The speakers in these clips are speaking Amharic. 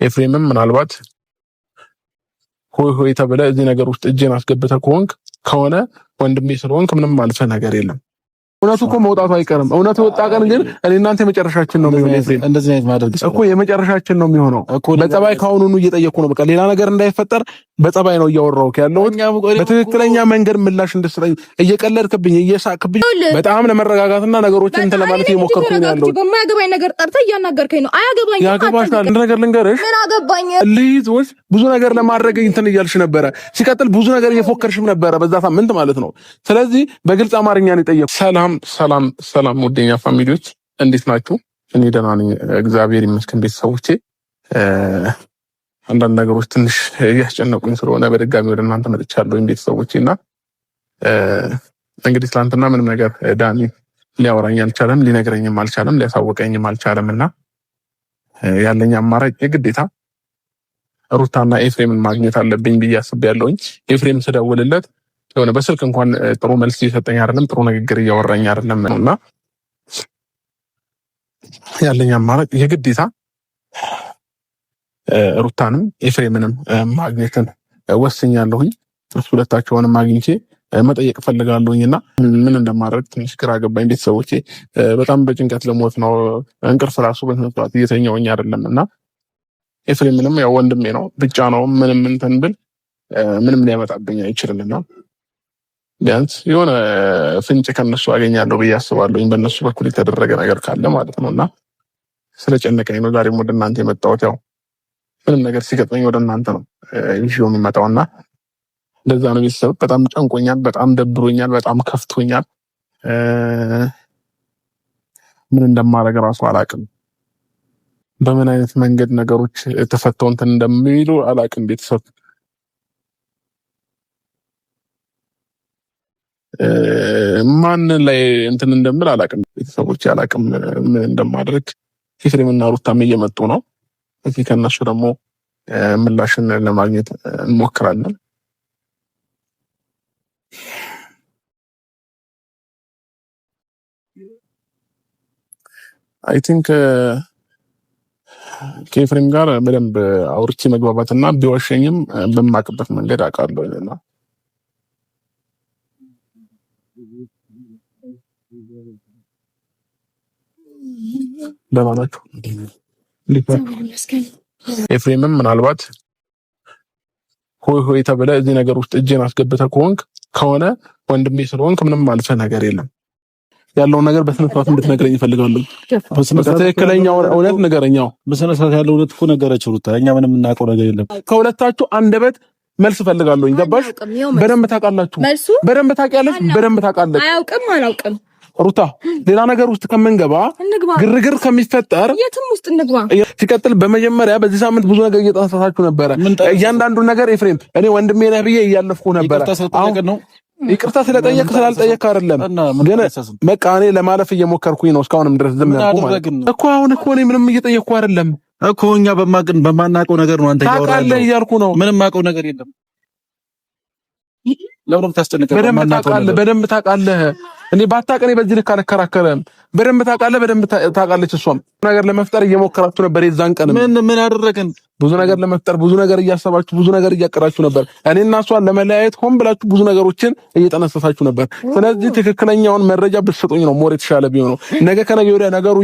ኤፍሬምም ምናልባት ሆይ ተብለ እዚህ ነገር ውስጥ እጄን አስገብተህ ከሆነ ወንድሜ ስለሆንክ ምንም ማልፈ ነገር የለም። እውነቱ እኮ መውጣቱ አይቀርም። እውነቱ ወጣ ቀን ግን እኔ እናንተ የመጨረሻችን ነው የሚሆነው። እንደዚህ አይነት ማድረግ እኮ የመጨረሻችን ነው የሚሆነው። በጸባይ ካሁኑኑ እየጠየቁ ነው። በቃ ሌላ ነገር እንዳይፈጠር በጸባይ ነው እያወራሁት ያለው። በትክክለኛ መንገድ ምላሽ እንድትሰጠኝ እየቀለድክብኝ እየሳቅብኝ በጣም ለመረጋጋትና ነገሮችን እንትን ለማለት እየሞከርኩ ነው ያለው። በማያገባኝ ነገር ጠርተህ እያናገርከኝ ነው። አያገባኝ ያገባሻል። አንድ ነገር ልንገርሽ። ምን አገባኝ? ልይዞች ብዙ ነገር ለማድረግ እንትን እያልሽ ነበረ። ሲቀጥል ብዙ ነገር እየፎከርሽም ነበረ በዛ ሳምንት ማለት ነው። ስለዚህ በግልጽ አማርኛ ነው የጠየቁት። ሰላም ውደኛ ፋሚሊዎች እንዴት ናችሁ? እኔ ደህና ነኝ እግዚአብሔር ይመስገን። ቤተሰቦቼ አንዳንድ ነገሮች ትንሽ እያስጨነቁኝ ስለሆነ በድጋሚ ወደ እናንተ መጥቻለሁ ቤተሰቦቼ። እና እንግዲህ ትናንትና ምንም ነገር ዳኒ ሊያወራኝ አልቻለም፣ ሊነግረኝም አልቻለም፣ ሊያሳወቀኝም አልቻለም። እና ያለኝ አማራጭ የግዴታ ሩታና ኤፍሬምን ማግኘት አለብኝ ብዬ አስቤያለሁኝ። ኤፍሬም ስደውልለት የሆነ በስልክ እንኳን ጥሩ መልስ እየሰጠኝ አይደለም፣ ጥሩ ንግግር እያወራኝ አይደለም። እና ያለኝ አማራጭ የግዴታ ሩታንም ኤፍሬምንም ማግኘትን ወስኛለሁኝ። ሁለታቸውንም አግኝቼ መጠየቅ ፈልጋለሁኝ። እና ምን እንደማድረግ ትንሽ ግራ ገባኝ ቤተሰቦቼ። በጣም በጭንቀት ለሞት ነው። እንቅልፍ ራሱ በስነስርዓት እየተኛውኝ አይደለም። እና ኤፍሬምንም ያው ወንድሜ ነው ብቻ ነው ምንም እንትን ብል ምንም ሊያመጣብኝ አይችልምና ቢያንስ የሆነ ፍንጭ ከነሱ አገኛለሁ ብዬ አስባለሁ። በእነሱ በኩል የተደረገ ነገር ካለ ማለት ነው። እና ስለጨነቀኝ ነው ዛሬም ወደ እናንተ የመጣሁት። ያው ምንም ነገር ሲገጥመኝ ወደ እናንተ ነው ይዤው የምመጣው። እና ለዛ ነው ቤተሰብ። በጣም ጨንቆኛል፣ በጣም ደብሮኛል፣ በጣም ከፍቶኛል። ምን እንደማደርግ ራሱ አላውቅም። በምን አይነት መንገድ ነገሮች ተፈተው እንትን እንደሚሉ አላውቅም ቤተሰብ። ማን ላይ እንትን እንደምል አላውቅም ቤተሰቦች፣ አላውቅም ምን እንደማድረግ። ኤፍሬምና ሩታም እየመጡ ነው። እዚህ ከነሱ ደግሞ ምላሽን ለማግኘት እንሞክራለን። አይ ቲንክ ከኤፍሬም ጋር በደንብ አውርቼ መግባባትና ቢዋሸኝም በማቅበት መንገድ አውቃለሁ እና ለማናችሁ ኤፍሬምም ምናልባት ሆይ ተብለ እዚህ ነገር ውስጥ እጄን አስገብተህ ከሆነ ወንድሜ ስለሆንክ ምንም ማልፈ ነገር የለም። ያለውን ነገር በስነ ስርዓት እንድትነግረኝ እፈልጋለሁ። ትክክለኛው እውነት ንገረኛው። በስነ ስርዓት ያለው እውነት እኮ ነገረችው ሩታ። እኛ ምንም እናውቀው ነገር የለም። ከሁለታችሁ አንደበት መልስ እፈልጋለሁ። ገባሽ? በደንብ ታውቃላችሁ። በደንብ ታውቂያለሽ። በደንብ ታውቃለች። አላውቅም ሩታ፣ ሌላ ነገር ውስጥ ከምንገባ ግርግር ከሚፈጠር የትም ውስጥ እንግባ። ሲቀጥል በመጀመሪያ በዚህ ሳምንት ብዙ ነገር እየተነሳሳችሁ ነበረ። እያንዳንዱ ነገር ኤፍሬም እኔ ወንድሜ ነህ ብዬ እያለፍኩ ነበረ። ይቅርታ ስለጠየቅ ስላልጠየቅ አይደለም፣ ግን በቃ እኔ ለማለፍ እየሞከርኩኝ ነው እስካሁንም ድረስ ዝም ያልኩ ማለት እኮ። አሁን እኮ እኔ ምንም እየጠየቅኩ አይደለም እኮ። እኛ በማናውቀው ነገር ነው አንተ ታውቃለህ እያልኩ ነው። ምንም አውቀው ነገር የለም። ለምን ታስጨንቀኝ? በደንብ ታውቃለህ። እኔ ባታውቅ በዚህ ልክ አልከራከረም። በደንብ ታውቃለህ፣ በደንብ ታውቃለች። እሷም ነገር ለመፍጠር እየሞከራችሁ ነበር። የዛን ቀን ምን አደረገን? ብዙ ነገር ለመፍጠር ብዙ ነገር እያሰባችሁ ብዙ ነገር እያቀራችሁ ነበር። እኔና እሷን ለመለያየት ሆን ብላችሁ ብዙ ነገሮችን እየጠነሰሳችሁ ነበር። ስለዚህ ትክክለኛውን መረጃ ብትሰጡኝ ነው ሞር የተሻለ ቢሆነው። ነገ ከነገ ወዲያ ነገሩ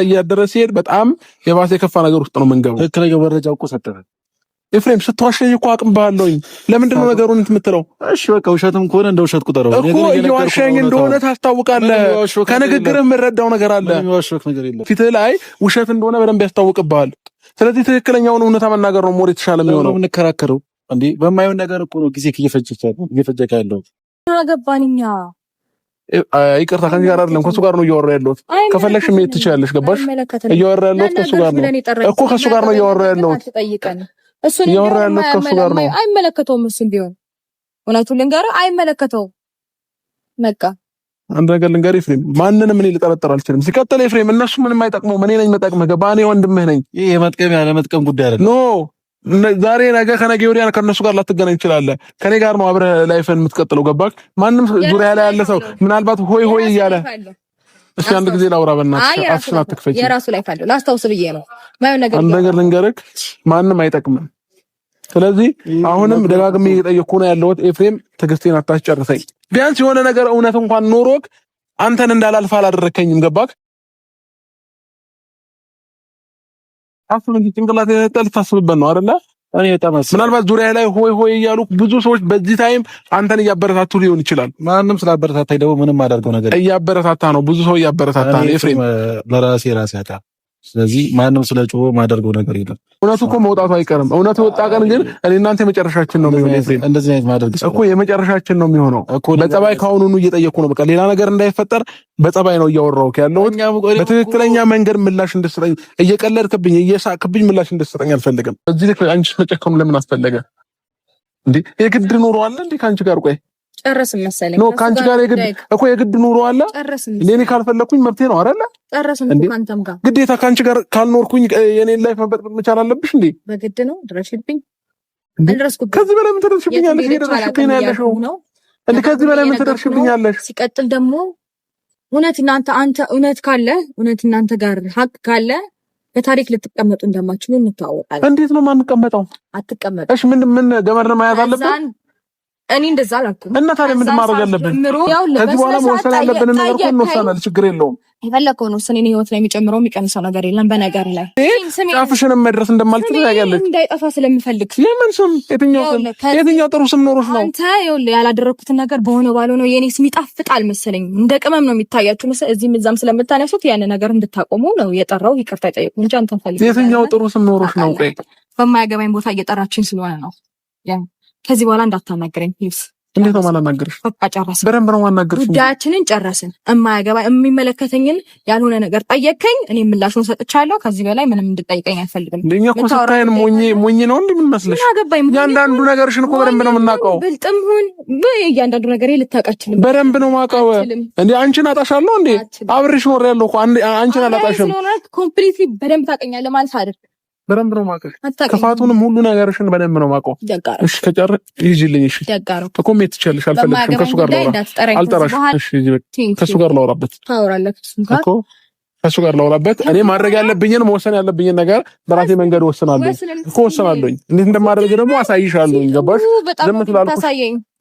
እያደረ ሲሄድ በጣም የባሰ የከፋ ነገር ውስጥ ነው የምንገባው። ትክክለኛው መረጃ እኮ ሰጠህ ኤፍሬም። ስትዋሸኝ እኮ አቅም ባለውኝ ለምንድን ነው ነገሩን የምትለው? እሺ በቃ ውሸትም ከሆነ እንደ ውሸት ቁጠረው እኮ። እየዋሸኝ እንደሆነ ታስታውቃለህ። ከንግግርህ የምረዳው ነገር አለ። ፊትህ ላይ ውሸት እንደሆነ በደንብ ያስታውቅብሃል። ስለዚህ ትክክለኛውን እውነታ መናገር ነው ሞር የተሻለ የሚሆነው። የምንከራከረው እንዴ በማይሆን ነገር እኮ ነው ጊዜ እየፈጀች ያለው። አገባንኛ። ይቅርታ ከዚህ ጋር አይደለም ከሱ ጋር ነው እያወራ ያለሁት። ከፈለግሽ መሄድ ትችያለሽ። ገባሽ? እያወራ ያለሁት ከሱ ጋር ነው እኮ። ከሱ ጋር ነው እያወራ ያለሁት። እሱን እያወራ ያለሁት ከሱ ጋር ነው። አይመለከተውም። እሱን ቢሆን እውነቱን ልንገርህ አይመለከተውም። በቃ አንድ ነገር ልንገርህ ኤፍሬም፣ ማንንም እኔ ልጠረጥር አልችልም። ሲቀጥል ኤፍሬም እነሱ ምንም አይጠቅመው፣ እኔ ነኝ መጠቅመህ። ገባህ? እኔ ወንድምህ ነኝ። ይሄ የመጥቀም ያለ መጥቀም ጉዳይ አይደለም። ኖ ዛሬ ነገ ከነገ ወዲያ ከነሱ ጋር ላትገናኝ ትችላለህ። ከኔ ጋር ነው አብረህ ላይፍን የምትቀጥለው። ገባህ? ማንም ዙሪያ ላይ ያለ ሰው ምናልባት ሆይ እያለ እሺ አንድ ጊዜ ላውራ በእናትሽ አፍሽን አትክፈቺ። የራሱ ላይ ካለው ላስታውስ ብዬ ነው ማየው ነገር አንድ ነገር ልንገርህ፣ ማንም አይጠቅምም። ስለዚህ አሁንም ደጋግሜ እየጠየቅኩ ነው ያለሁት ኤፍሬም፣ ትዕግስቴን አታስጨርሰኝ። ቢያንስ የሆነ ነገር እውነት እንኳን ኖሮክ አንተን እንዳላልፍ አላደረከኝም። ገባክ? አፍምን ጭንቅላት ልታስብበት ነው አይደለ? እኔ ምናልባት ዙሪያ ላይ ሆይ ሆይ እያሉ ብዙ ሰዎች በዚህ ታይም አንተን እያበረታቱ ሊሆን ይችላል። ማንም ስላበረታታኝ ደግሞ ምንም አደርገው ነገር እያበረታታ ነው። ብዙ ሰው እያበረታታ ነው ኤፍሬም። ለራሴ ያጣ ስለዚህ ማንም ስለጮህ ማደርገው ነገር የለም። እውነቱ እኮ መውጣቱ አይቀርም። እውነቱ ወጣ ቀን ግን እኔ እናንተ የመጨረሻችን ነው የሚሆነው ኤፍሬም። እንደዚህ አይነት ማድረግ እኮ የመጨረሻችን ነው የሚሆነው። በጸባይ ካሁኑኑ እየጠየቅኩ ነው። በቃ ሌላ ነገር እንዳይፈጠር በጸባይ ነው እያወራሁት ያለሁት። በትክክለኛ መንገድ ምላሽ እንድትሰጠኝ፣ እየቀለድክብኝ እየሳቅብኝ ምላሽ እንድትሰጠኝ አልፈልግም። እዚህ ልክ አንቺ መጨከኑ ለምን አስፈለገ እንዴ? የግድ ኑሮ አለ እንዴ ካንቺ ጋር? ቆይ ጨረስን መሰለኝ ነው ካንቺ ጋር የግድ ኑሮ አለ። ለኔ ካልፈለኩኝ መብቴ ነው አይደለ? ጨረስን ካንተም ጋር ግዴታ ካንቺ ጋር ካልኖርኩኝ የኔን ላይፍ መበጥበጥ መቻል አለብሽ እንዴ? በግድ ነው። ድረሽብኝ አልደረስኩብኝ። ከዚህ በላይ ምን ትደርሽብኛለሽ? ሄደሽብኝ ያለሽ ነው እንዴ? ከዚህ በላይ ምን ትደርሽብኛለሽ? ሲቀጥል ደግሞ እውነት አንተ እውነት ካለ እውነት እናንተ ጋር ሀቅ ካለ በታሪክ ልትቀመጡ እንደማችሉ እንተዋወቃለን። እንዴት ነው ማንቀመጠው? አትቀመጡ። እሺ ምን ገመድ ነው መያዝ አለብን? እኔ እንደዛ አላልኩም። እና ታዲያ ምንድን ማድረግ አለብን? ከዚህ በኋላ መወሰን ያለብን ነገር እኮ እንወስናለን። ችግር የለውም። የፈለከው ነው። እኔ ህይወት ላይ የሚጨምረው የሚቀንሰው ነገር የለም። በነገር ላይ ጫፍሽንም መድረስ እንደማልችል ታውቂያለሽ። እንዳይጠፋ ስለምፈልግ የምን ስም? የትኛው ጥሩ ስም ኖሮሽ ነው? አንተ ይኸውልህ ያላደረኩትን ነገር በሆነ ባልሆነው የኔ ስም ይጣፍጣል መሰለኝ። እንደ ቅመም ነው የሚታያችሁ መሰለኝ። እዚህም እዛም ስለምታነሱት ያን ነገር እንድታቆሙ ነው የጠራው። ይቅርታ ጠይቁ እንጂ አንተን ፈልግ። የትኛው ጥሩ ስም ኖሮሽ ነው? ቆይ በማያገባኝ ቦታ እየጠራችኝ ስለሆነ ነው። ከዚህ በኋላ እንዳታናገረኝ ፕሊዝ። እንዴት ነው ማናገርሽ? በቃ ጨረስን። በደንብ ነው ማናገርሽ። ጉዳያችንን ጨረስን። የማያገባ የሚመለከተኝን ያልሆነ ነገር ጠየቀኝ፣ እኔ ምላሹን ሰጥቻለሁ። ከዚህ በላይ ምንም እንድጠይቀኝ አልፈልግም። እንደኛ እኮ ስታየን ሞኝ ነው እንዴ? ምን መስለሽ? እያንዳንዱ ነገርሽን እኮ በደንብ ነው የምናውቀው። ብልጥም ሁን እያንዳንዱ ነገር ልታውቃችልም በደንብ ነው የማውቀው። እንዴ አንቺን አጣሻለሁ እንዴ? አብሬሽ ኖር ያለው እኮ አንቺን አላጣሽም። ኮምፕሊትሊ በደንብ ታውቀኛለህ ማለት አይደል? በደንብ ነው የማውቀው። ክፋቱንም ሁሉ ነገርሽን በደንብ ነው የማውቀው። እሺ ከጨረስሽ ይዤልኝ። እሺ እኮ ሜት ትችያለሽ። አልፈልግሽም። ከእሱ ጋር ላውራ አልጠራሽም። እሺ ከእሱ ጋር ላውራበት እኮ ከእሱ ጋር ላውራበት። እኔ ማድረግ ያለብኝን መወሰን ያለብኝን ነገር በራሴ መንገድ ወስናለሁ እኮ ወስናለሁ። እንዴት እንደማደርግ ደግሞ አሳይሻለሁ። ገባሽ?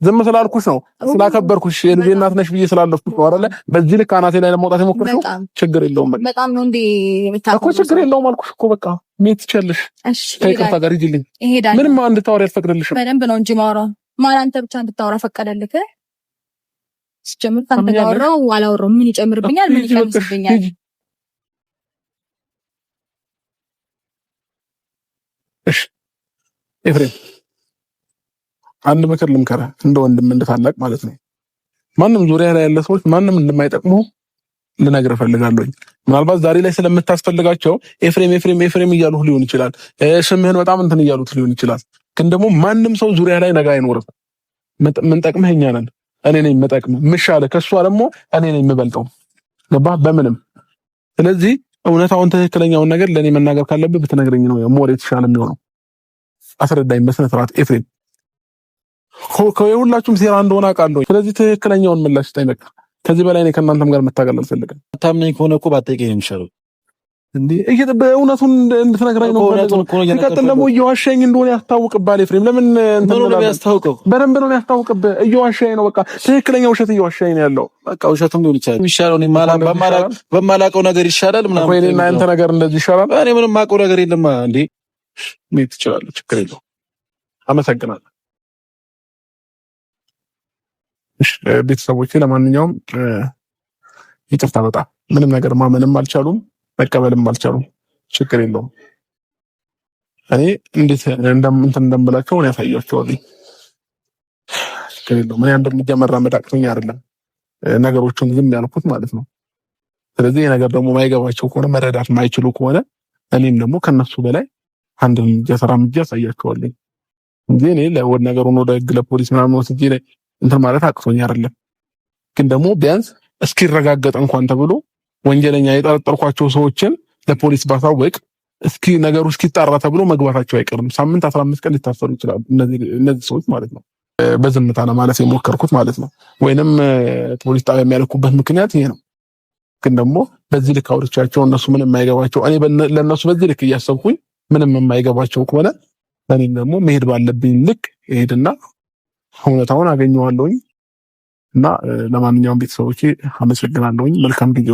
ዝም ስላልኩሽ ነው፣ ስላከበርኩሽ የልጄ እናት ነሽ ብዬ ስላለፍኩሽ ነው አይደለ? በዚህ ልክ አናቴ ላይ ለመውጣት የሞከርሽው ችግር የለውም። በጣም ነው እንዴ እኮ ችግር የለውም አልኩሽ እኮ በቃ ሜት ትችያለሽ። ከይቅርታ ጋር ሂጂልኝ። ምንም እንድታወሪ አልፈቅድልሽም። በደንብ ነው እንጂ ማውራው ማን አንተ ብቻ እንድታወራ ፈቀደልክ? ሲጀምር ካንተ ጋር አወራው አላወራው ምን ይጨምርብኛል? ምን ይቀንስብኛል? እሺ ኤፍሬም አንድ ምክር ልምከርህ፣ እንደ ወንድም እንደ ታላቅ ማለት ነው። ማንም ዙሪያ ላይ ያለ ሰዎች ማንም እንደማይጠቅሙ ልነግርህ እፈልጋለሁ። ምናልባት ዛሬ ላይ ስለምታስፈልጋቸው ኤፍሬም ኤፍሬም ኤፍሬም እያሉህ ሊሆን ይችላል። ስምህን በጣም እንትን እያሉት ሊሆን ይችላል። ግን ደግሞ ማንም ሰው ዙሪያ ላይ ነገ አይኖርም። ምን ጠቅመህ እኛ ነን። እኔ ነኝ የምጠቅምህ የምሻለህ፣ ከሷ ደግሞ እኔ ነኝ የምበልጠው። ገባህ? በምንም ስለዚህ እውነታውን ትክክለኛውን ነገር ለኔ መናገር ካለብህ ብትነግረኝ ነው ሞር የተሻለ የሚሆነው። አስረዳኝ በስነ ስርዓት ኤፍሬም። ከሁላችሁም ሴራ እንደሆነ አውቃለሁ። ስለዚህ ትክክለኛውን ምላሽ ስጠኝ። በቃ ከዚህ በላይ እኔ ከእናንተም ጋር መታገል አልፈልግም። ታምነኝ ከሆነ እኮ ባትጠይቀኝ ነው የሚሻለው። እንዴ እውነቱን እንድትነግረኝ ነው። ሲቀጥል ደግሞ እየዋሸኝ እንደሆነ ያስታውቅብሃል ኤፍሬም። ለምን እንትን ነው የሚያስታውቀው? በደንብ ነው የሚያስታውቅብህ። እየዋሸኝ ነው። በቃ ትክክለኛ ውሸት እየዋሸኝ ነው ያለው። በቃ ውሸቱም ሊሆን ይችላል። የሚሻለው እኔ በማላውቀው ነገር ይሻላል ምናምን። ወይ እና አንተ ነገር እንደዚህ ይሻላል። እኔ ምንም የማውቀው ነገር የለም። እንዴ ምን ትችላለህ? ችግር የለውም። አመሰግናለሁ። እሺ ቤተሰቦቼ፣ ለማንኛውም ይቅርታ። በጣም ምንም ነገር ማመንም አልቻሉም መቀበልም አልቻሉም። ችግር የለውም። እኔ እንዴት እንደምላቸው ነው ያሳያቸዋለሁ። ችግር የለውም። እኔ እንደምጃ መራመድ አቅቶኝ አይደለም ነገሮችን ዝም ያልኩት ማለት ነው። ስለዚህ የነገር ደግሞ ማይገባቸው ከሆነ መረዳት ማይችሉ ከሆነ እኔም ደግሞ ከነሱ በላይ አንድ ተራምጄ አሳያቸዋለሁ እንጂ እኔ ለወድ ነገሩን ወደ ህግ ለፖሊስ ምናምን ወስጄ እንትን ማለት አቅቶኝ አይደለም። ግን ደግሞ ቢያንስ እስኪረጋገጥ እንኳን ተብሎ ወንጀለኛ የጠረጠርኳቸው ሰዎችን ለፖሊስ ባሳወቅ እስኪ ነገሩ እስኪጣራ ተብሎ መግባታቸው አይቀርም። ሳምንት 15 ቀን ሊታሰሩ ይችላሉ እነዚህ ሰዎች ማለት ነው። በዝምታ ለማለፍ የሞከርኩት ማለት ነው። ወይንም ፖሊስ ጣቢያ የሚያልኩበት ምክንያት ይሄ ነው። ግን ደግሞ በዚህ ልክ አውርቻቸው እነሱ ምንም የማይገባቸው እኔ ለእነሱ በዚህ ልክ እያሰብኩኝ ምንም የማይገባቸው ከሆነ እኔም ደግሞ መሄድ ባለብኝ ልክ እሄድና እውነታውን አገኘዋለሁኝ። እና ለማንኛውም ቤተሰቦቼ አመሰግናለሁኝ። መልካም ጊዜ